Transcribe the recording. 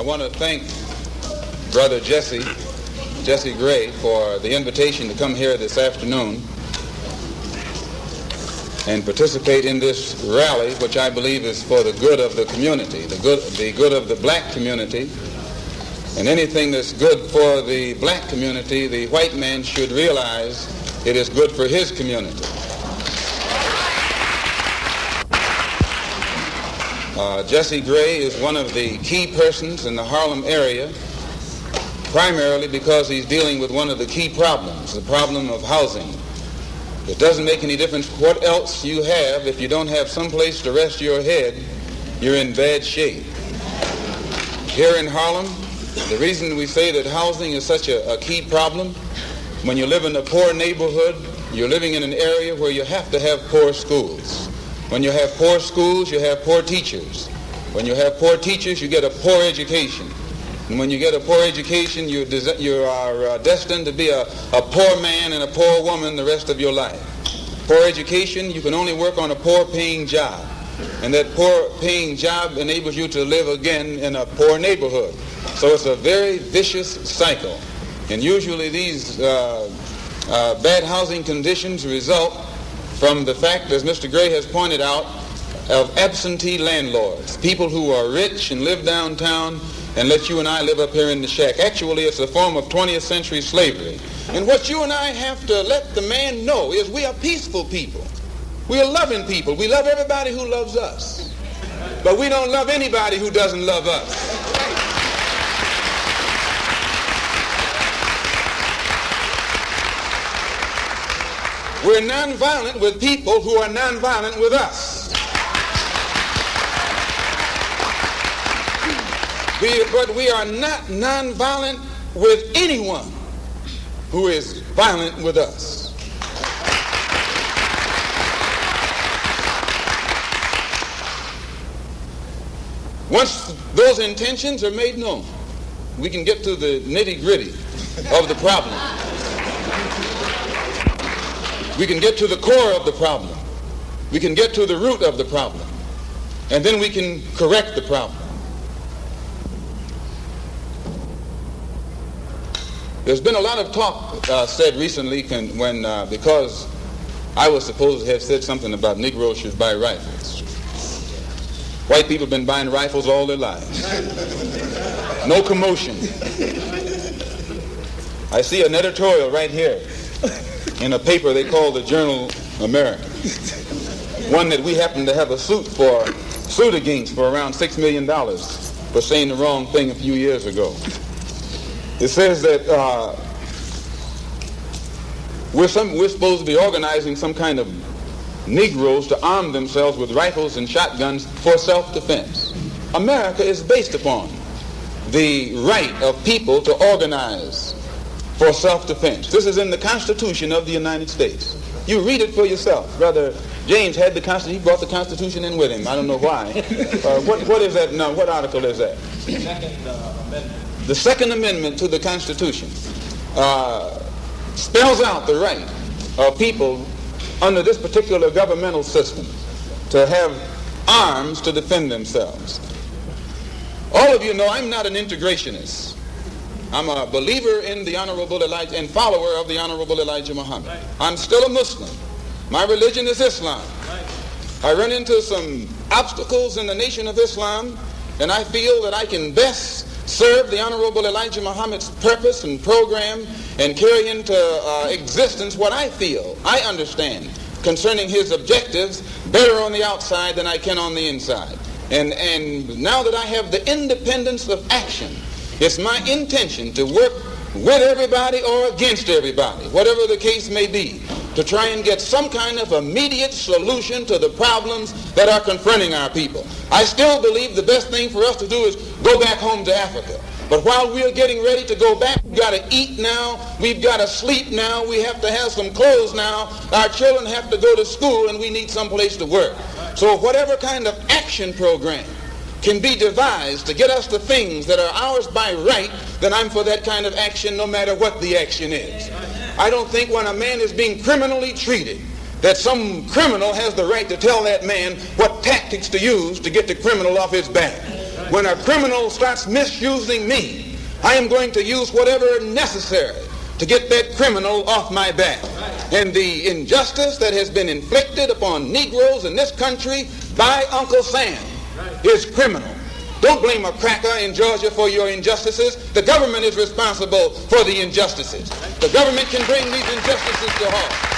I want to thank Brother Jesse Gray, for the invitation to come here this afternoon and participate in this rally, which I believe is for the good of the community, the good of the black community. And anything that's good for the black community, the white man should realize it is good for his community. Jesse Gray is one of the key persons in the Harlem area, primarily because he's dealing with one of the key problems, the problem of housing. It doesn't make any difference what else you have. If you don't have some place to rest your head, you're in bad shape. Here in Harlem, the reason we say that housing is such a key problem, when you live in a poor neighborhood, you're living in an area where you have to have poor schools. When you have poor schools, you have poor teachers. When you have poor teachers, you get a poor education. And when you get a poor education, you are destined to be a poor man and a poor woman the rest of your life. Poor education, you can only work on a poor-paying job. And that poor-paying job enables you to live again in a poor neighborhood. So it's a very vicious cycle. And usually these bad housing conditions result from the fact, as Mr. Gray has pointed out, of absentee landlords, people who are rich and live downtown and let you and I live up here in the shack. Actually, it's a form of 20th century slavery. And what you and I have to let the man know is we are peaceful people. We are loving people. We love everybody who loves us. But we don't love anybody who doesn't love us. We're nonviolent with people who are nonviolent with us. But we are not nonviolent with anyone who is violent with us. Once those intentions are made known, we can get to the nitty-gritty of the problem. We can get to the core of the problem. We can get to the root of the problem. And then we can correct the problem. There's been a lot of talk said recently because I was supposed to have said something about Negroes should buy rifles. White people have been buying rifles all their lives. No commotion. I see an editorial right here in a paper they call the Journal American. One that we happen to have a suit against for around $6 million for saying the wrong thing a few years ago. It says that we're supposed to be organizing some kind of Negroes to arm themselves with rifles and shotguns for self-defense. America is based upon the right of people to organize for self-defense. This is in the Constitution of the United States. You read it for yourself. Brother James had the Constitution. He brought the Constitution in with him. I don't know why. What is that? No, what article is that? Second Amendment. The Second Amendment to the Constitution spells out the right of people under this particular governmental system to have arms to defend themselves. All of you know I'm not an integrationist. I'm a believer in the Honorable Elijah and follower of the Honorable Elijah Muhammad. Right. I'm still a Muslim. My religion is Islam. Right. I run into some obstacles in the Nation of Islam, and I feel that I can best serve the Honorable Elijah Muhammad's purpose and program and carry into existence what I feel, I understand, concerning his objectives better on the outside than I can on the inside. And now that I have the independence of action, it's my intention to work with everybody or against everybody, whatever the case may be, to try and get some kind of immediate solution to the problems that are confronting our people. I still believe the best thing for us to do is go back home to Africa. But while we're getting ready to go back, we've got to eat now, we've got to sleep now, we have to have some clothes now, our children have to go to school, and we need some place to work. So whatever kind of action program can be devised to get us the things that are ours by right, then I'm for that kind of action no matter what the action is. I don't think when a man is being criminally treated that some criminal has the right to tell that man what tactics to use to get the criminal off his back. When a criminal starts misusing me, I am going to use whatever necessary to get that criminal off my back. And the injustice that has been inflicted upon Negroes in this country by Uncle Sam is criminal. Don't blame a cracker in Georgia for your injustices. The government is responsible for the injustices. The government can bring these injustices to halt.